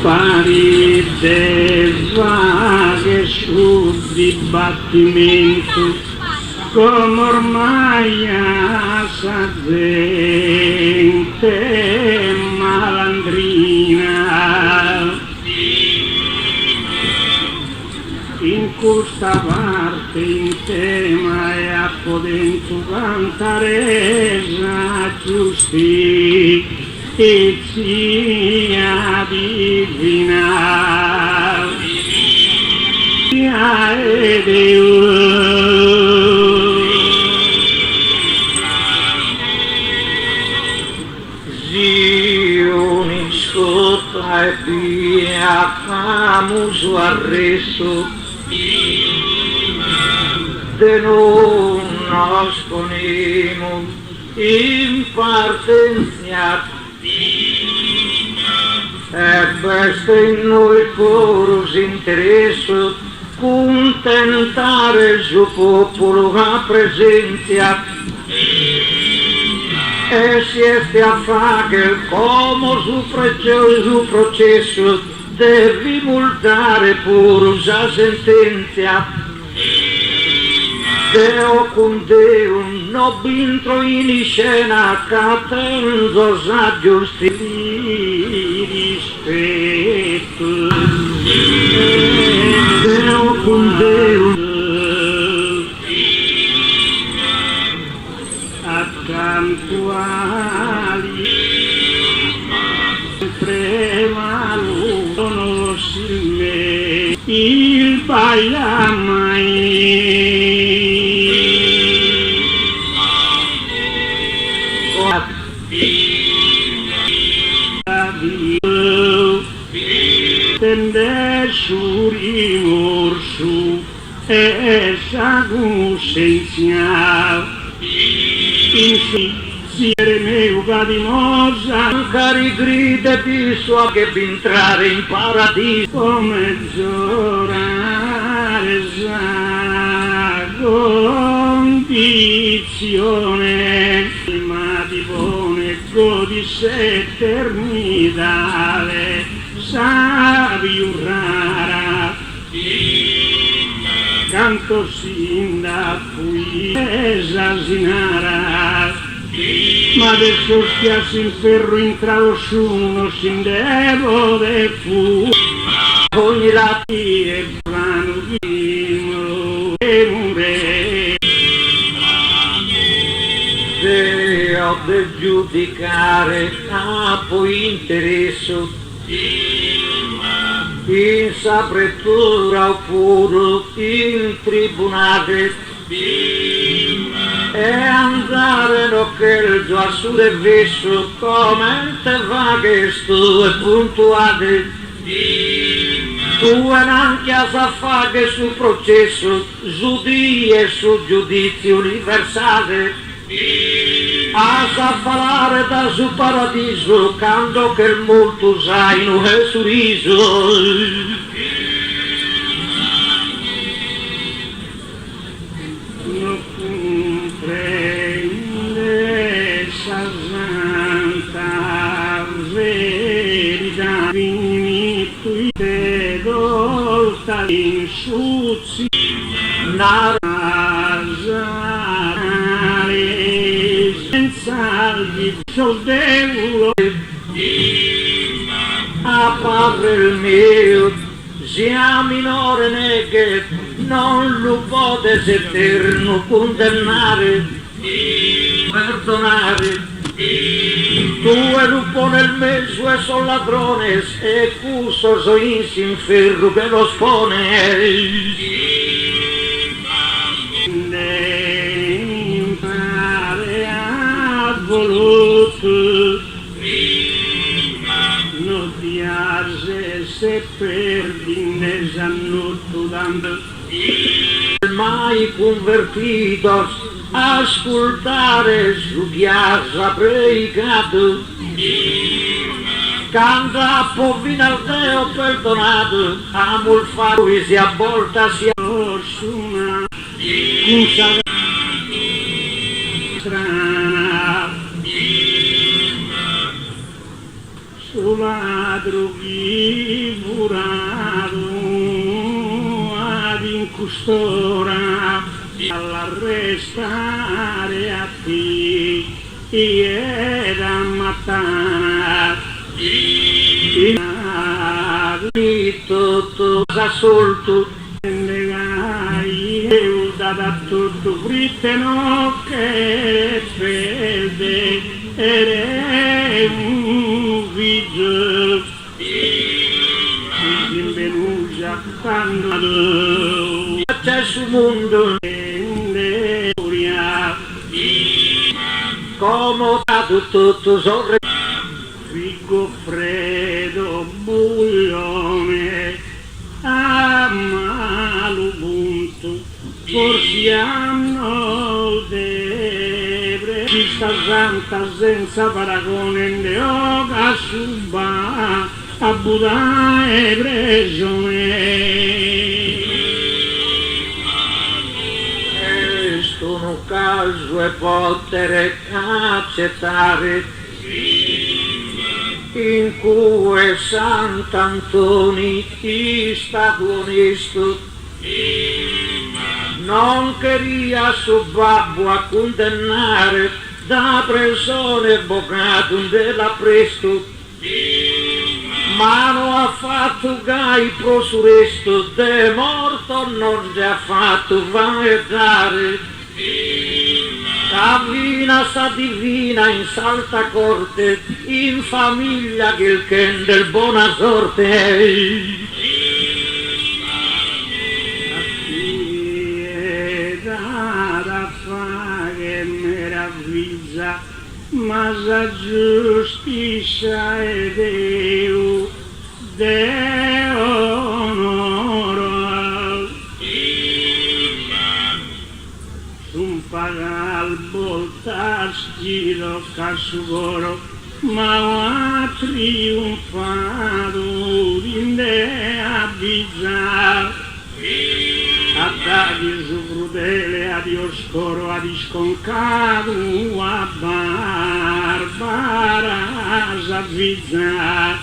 paride vaghe sul dibattimento, come ormai sa gente malandrina. In questa parte in tema e a podento cantare la giustizia divina. E Zioni scotta e via famoso arresto de non nos ponemos in partenza e basta in noi coros interesso contentare il suo popolo a presenza e siete a fare come su processo devi multare pur usa sentenza. Deo con Deo no bintro in scena catendo sa giusti rispetto. Deo con Deo accanto ali prevalutono me il baiamai. Tende suri morsu e sagu senzial insieme meu gadimosa cari grida di sua che entrare in paradiso come giorare sa condizione ma di buone godis eternidale sabio rara canto sinda qui esasinara ma adesso stiasi in ferro intrado su uno sin devo de fu ogni lati e brano vimo e mure Deo de giudicare capo interesso in sapretura oppure in tribunale e andare che già su del viso come te va che sto e puntuale tu e anche a fare sul processo giudie su giudizio universale a parlare da su paradiso quando che il molto zaino è su riso non comprende sa santa verità finito te dolta in suzi salvi soldeulo a padre il mio sia minore neghe non lo potes eterno condannare perdonare tu e lupo nel mezzo e son ladrones e cuso so in ferro che lo spone non piace se perdi nesannutto dando mai convertidos ascoltare su chiasa pregato canta povino al Deo perdonato amo il faro e si avvolta si su una cusa strana sulla droghi quest'ora all'arrestare a ti era matana tutto assolto io da tutto fritte no che perde ere un vigio benvenuta quando c'è sul mondo comodato tutto sorre frigo freddo buglione malubuntu forse hanno debre ci sta santa senza paragone ne oga suba a Buddha e Bresone sono caso e potere accettare in cui Sant'Antoni stato onesto non queria suo babbo a condannare da persone avvocato della presto ma non ha fatto gai pro suresto de morto non si ha fatto vaetare Savina sa divina in salta corte, in famiglia che il ken del buona sorte. Da fare meraviglia, ma sa giustizia e Deo, Deo onoro. Pagal voltarsi lo casugoro, ma ha trionfato l'indea bizarra. A dagli su crudele, a dioscoro, a disconcato, a barbara, a bizzarra.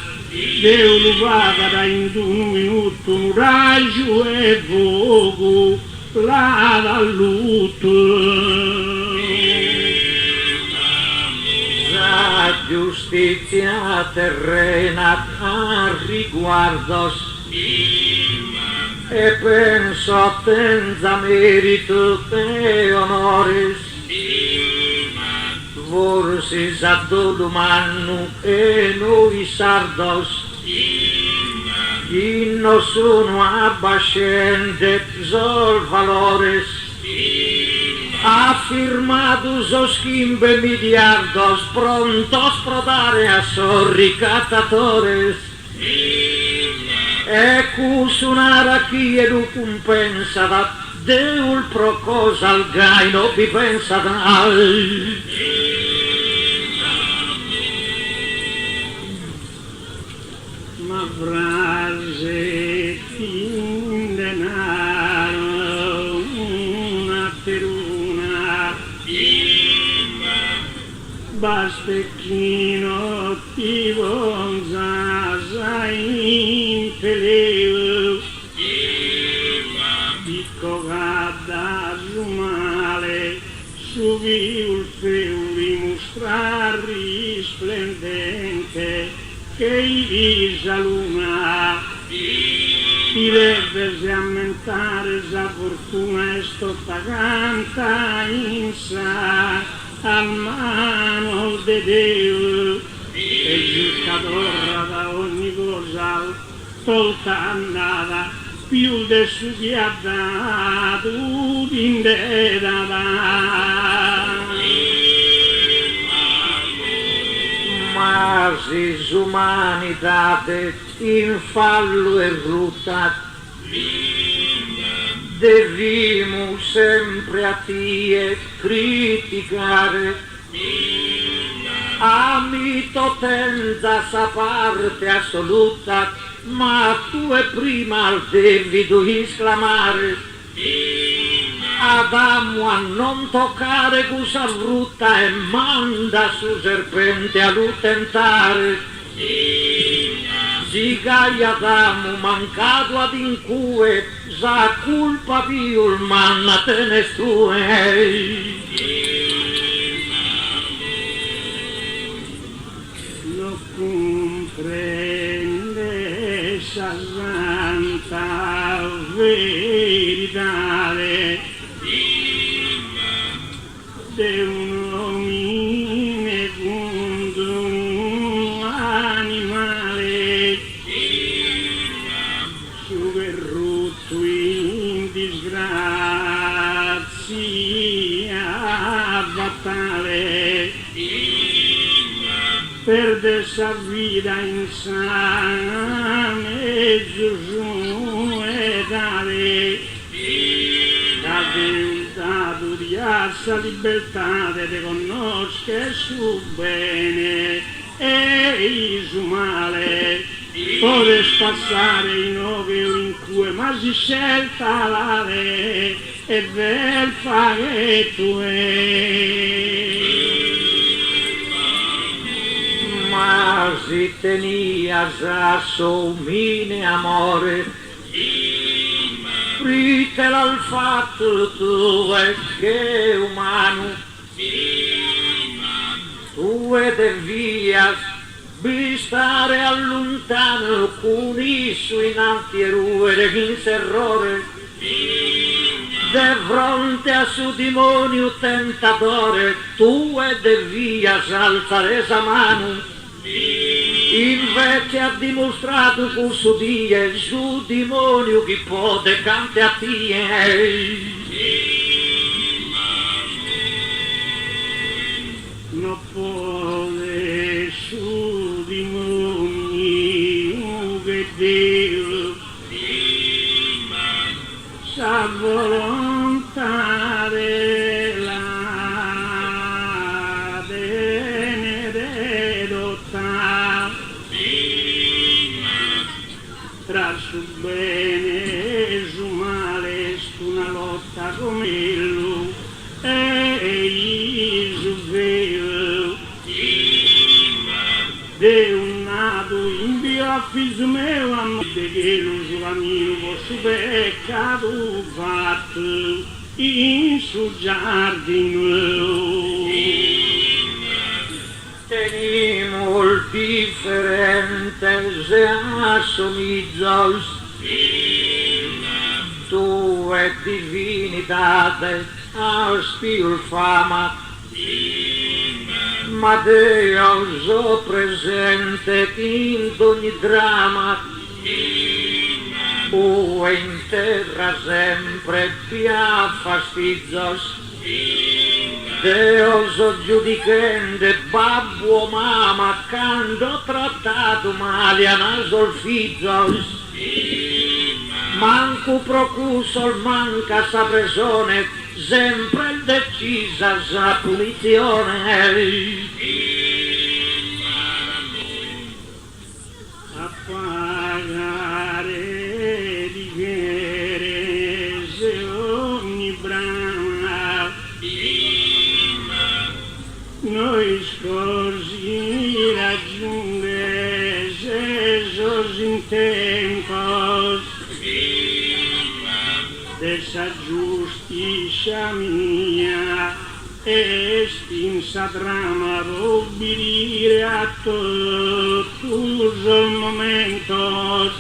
Deu luvava da in un minuto un raggio e vogo. La lutto la giustizia terrena a riguardo e penso senza merito e onores forse sa domani e noi sardos Inno sono abbascente sol valores affirmato so schimbe miliardos pronto sprodare a sorri cattatores e cusunara chi edu compensa da deul procosa al gaino vi pensa dal ma frase in denaro una per una bastecchino ti bonza in peleo dico gadda su male subi il feuli mostrar risplendente che i visa luna ti deve aumentare la fortuna e sto paganta in sa al mano de Dio e giusticatorra da ogni cosa tolta andata più de su chi ha dato Masis umanitate in fallo e ruta devimo sempre a tie criticare a mitotenza sa parte assoluta ma tu e prima al devido esclamare Adamo a non toccare cosa brutta e manda su serpente a lo tentare Zigaia damu mancato ad incue, sa culpa più il manna te ne stue. Lo comprende sa santa verità de un omine contro un animale su verrutto in disgrazia fatale perde sa vita insane Gesù e dare dato di assa libertà de conoscere su bene e il suo male può passare in ove in cui ma si scelta la re e bel fare ma si tenia a somine amore Fritel al fatto tu è che umano tu devias stare allontano con isso in antierue in serrore de fronte a suo demonio tentatore tu devias alzare esa mano invece ha dimostrato con suo Dio il suo demonio che può decante a te non può su demonio che Dio sa volontà della tra su bene e su male una lotta come lui e su vero de un nato in via figlio mio amore che lo suo cammino può su peccato fatto in su giardino tenimos differentes e assomiglios tu e divinitate aspir fama ma Deo so presente in ogni dramma o in terra sempre pia fastidios Deo so giudicende babbo o mamma quando trattato male a naso il figlio manco procusol manca sa presone sempre il decisa sa punizione a pagare di verese ogni brama noi scorsi raggiunge Gesù in tempos dessa giustizia mia e stinsa trama obbedire a todos os momentos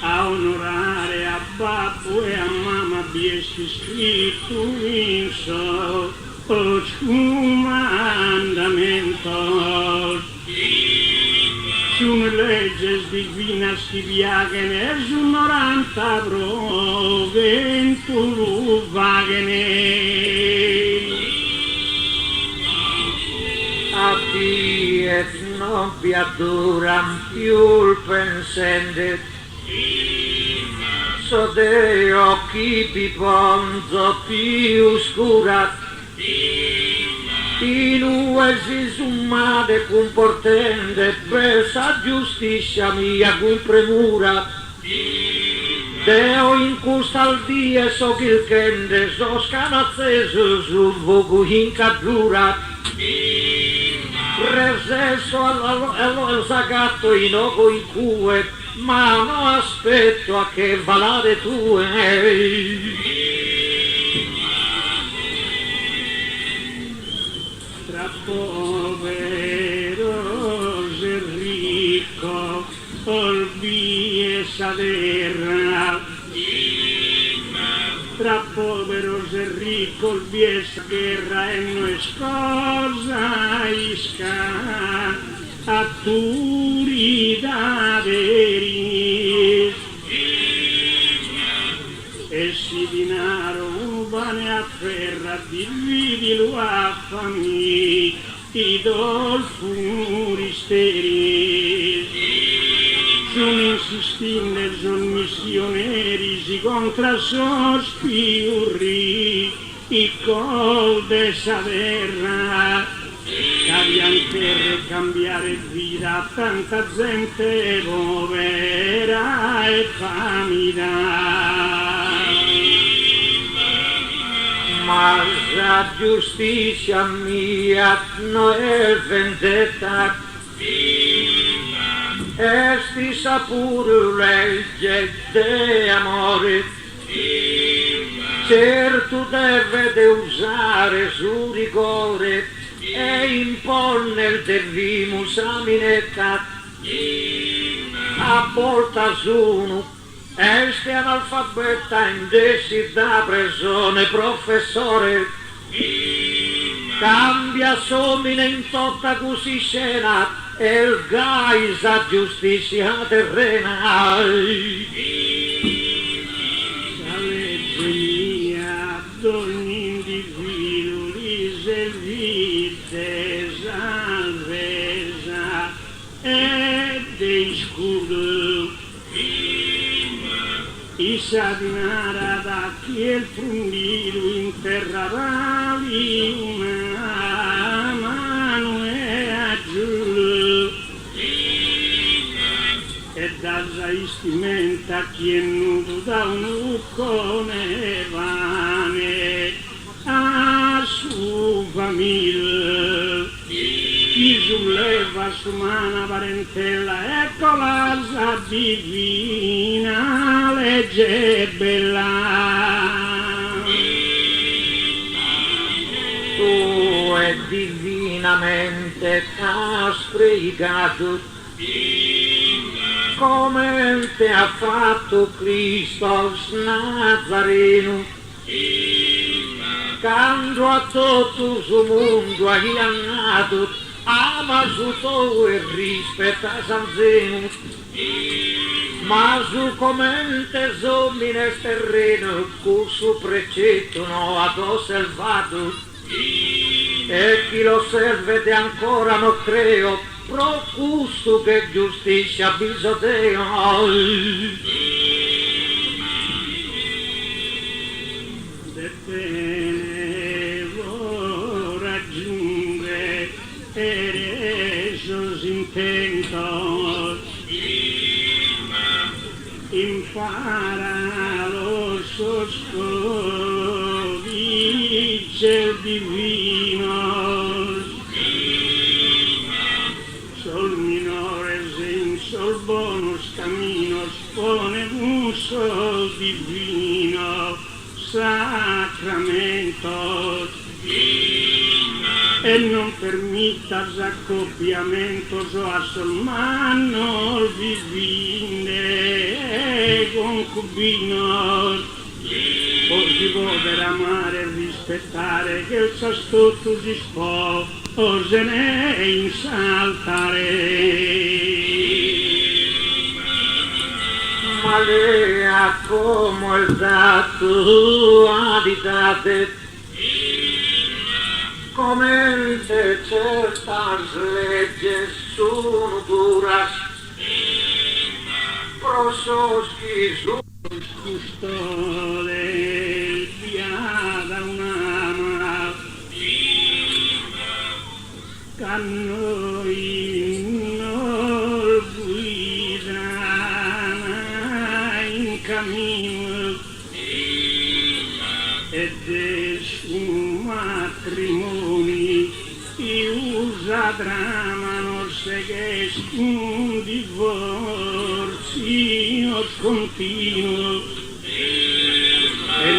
a onorare a babbo e a mamma biesti scritto in so os mandamentos Sunt leges divinas que viagen es 90 proventur vagene. A ti et non piaturam più il pensende, so de occhi ti ponzo più scurat, in uesi summade comportende per sa giustizia mia cui premura Deo in custal die so chilchende so scanazzeso sul vogu in cadura per sesso allo sagatto in oco in cue, ma non aspetto a che valare tue. Tra poveros e ricco, olvi e saderra. Tra poveros e ricco, olvi e saderra, e no es cosa isca a turida veris. E si dinaro ubane a ferra, dividilo a famiglia, i dolfuri steris. Sono insistinde, son missioneri, si contra sospiurri, i col de saverra, cavian per cambiare vita a tanta gente povera e famida. Ma la giustizia mia non è vendetta, esti sapur legge de amore, certo deve de usare su rigore e imponner devimus aminetat, a volta sono este analfabeta indesi da presone professore, cambia somine in totta così scena e il gaisa giustizia terrena. La legge mia d'ogni individuo riservite salvezza e dei scudo. Isa dinara da chi il frundido in terra rali una mano e aggiù e da zaistimenta chi è nudo da un uccone vane a su famiglia. Chi solleva su mana parentela, ecco la divina legge bella. Tu è divinamente t'ha sprecato, come te ha fatto Cristo Nazareno, quando a tutto il suo mondo hai annato, ama su tu e rispetta San Zeno, ma su commente somine terreno, con su precetto no ad osservato, e chi lo serve ancora non creo, pro gusto che giustizia bisogna. De devo raggiungere esos intentos, impara los codices divinos, sol minores en sol bonus caminos, pone un sol divino, sacramentos, e non permittas accoppiamentos o a sol manos divine e concubinos, por si poter amare e rispettare che il sastotus sposene insaltare. Malea como el dato aditate, comente certas legges sono duras, prosos qui su custode viada un'ama, cannoi nol guidana in cammino, ed es un matrimoni, casa tramano se che un divorzio continuo e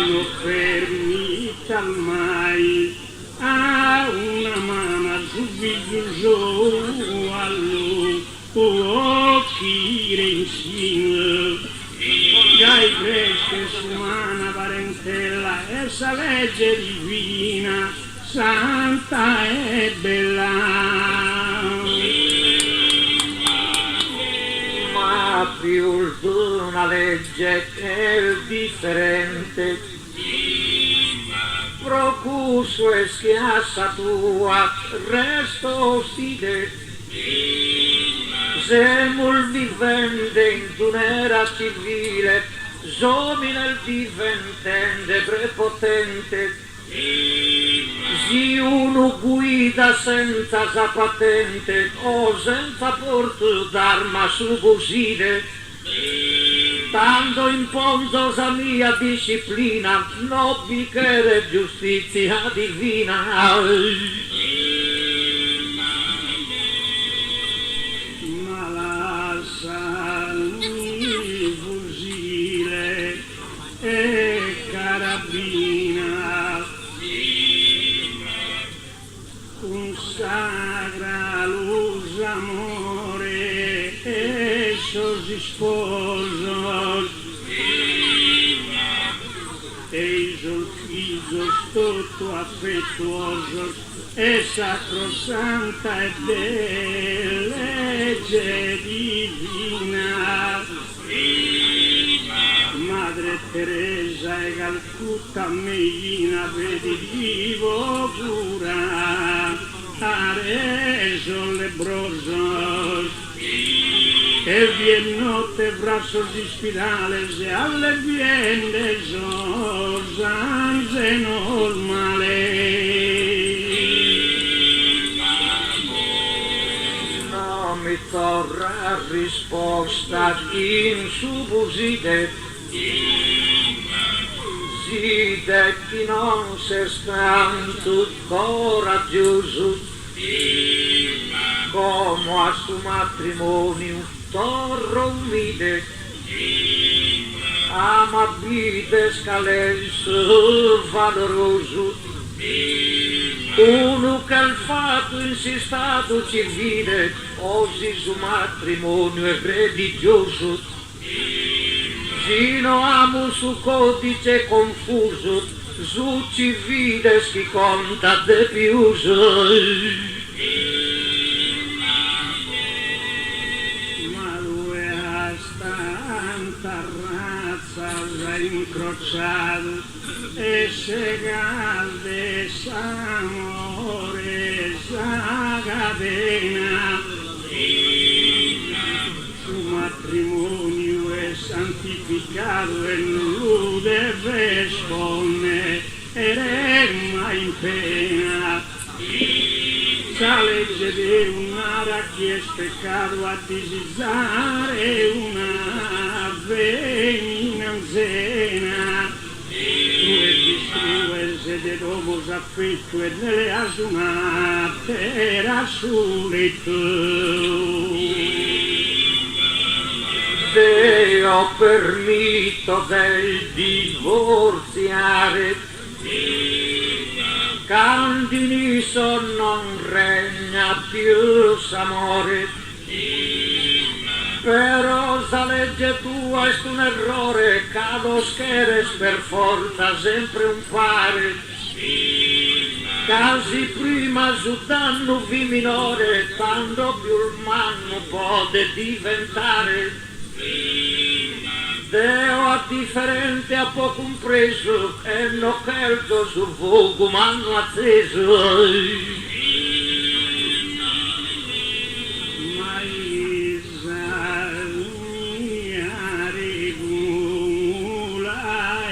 non permetta mai a una mamma su figlio all'occhire insieme dai preste umana parentela essa legge divina santa e bella ma più di una legge è differente procuso e schiassa tua resto stile semul vivente in un'era civile somina il diventende prepotente si uno guida senza sa patente o senza porto d'arma su fucile tanto imponzo sa mia disciplina no bichere giustizia divina ma la salmi fusile e carabina consagra l'usamore e sos sposos e i figlio tutto affettuoso e sacrosanta e legge divina Madre Teresa e Calcutta Medina vedi vivo cura areso lebrosos e bien notte brazos ispirales e alle viende sosanze normale no mi torna risposta in subuside side chi non se stanto coraggioso come a su matrimonio torro umide amabile scalesso valoroso uno che il fatto in si stato civile osi su matrimonio è religioso sino amo su codice confuso su civile chi conta de piuso ma lui ha tanta razza da incrociato e se calde s'amore sa catena su matrimonio è santificato e non lo deve espone e remma in pena sa legge di un'ara chi è peccato a disizzare una veninanzena tu e distribuese de dopo s'affetto e delle asunate era solito Deo permito del divorziare Candiniso non regna più s'amore però sa legge tua è un errore cado scheres per forza sempre un pare casi prima su danno vi minore tanto più il manno pode diventare Deo a differente ha poco compreso e no certo sul fuoco m'hanno acceso ma Isa mia regula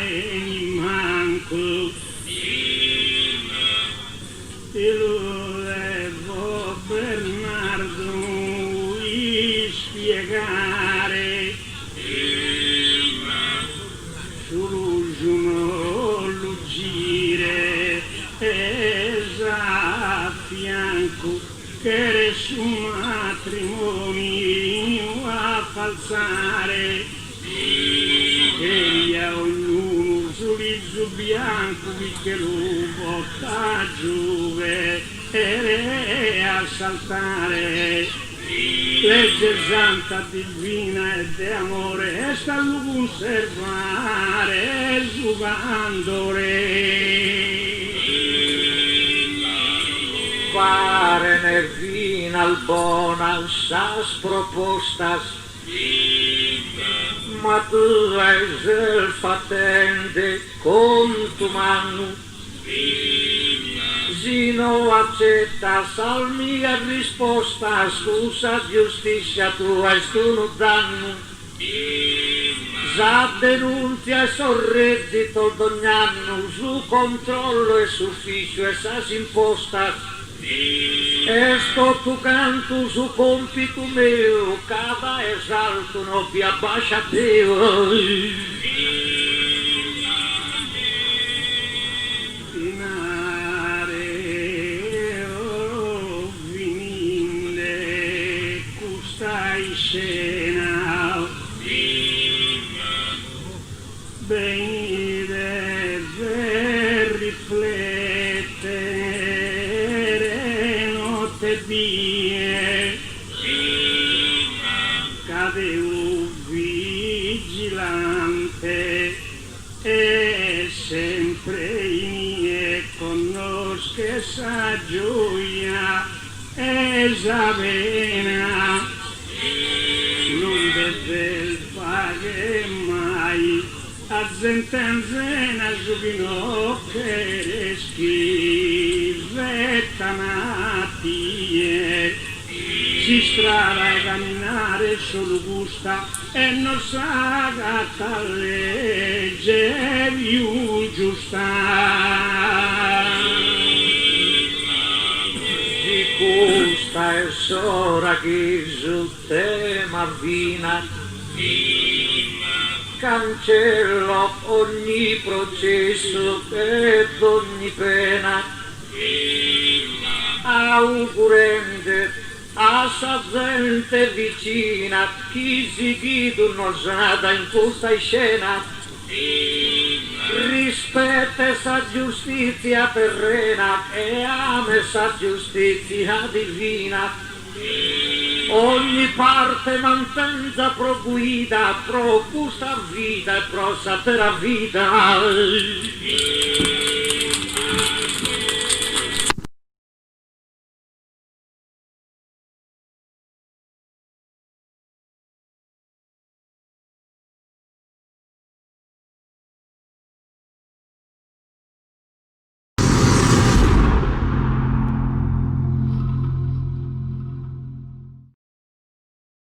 e mi manco e lo devo Bernardo spiegare sull'uno luggire e a fianco che su matrimonio a falsare, che via ognuno sull'izzo bianco che lo porta giù e a saltare. Legge santa divina e di amore e sta a conservare giocandole. Fare nervina al bona sas propostas, ma tu hai il fatente con tu mano. Si non accetta salmia risposta, scusa giustizia tua e tu non danno. Sa denunzia e sorreddito d'ogni anno, su controllo e sufficio e sa imposta. E sto tu canto su compito mio, cada esalto non vi abbascia Dio. Scena venire per riflettere notte vie cade un vigilante e sempre in conosce sa gioia e sa vena. Non deve fare mai a zentenzena giubino che schivetta natie si strada a camminare solo gusta e non sa gatta legge più giusta. Questa è sora che su te m'avvina, cancello ogni processo ed ogni pena, augurente a sa gente vicina, chi si chiede non nada in questa scena. Rispetta sa giustizia terrena e ama sa giustizia divina. Ogni parte mantenza pro guida, pro questa vita e pro sa terra vita.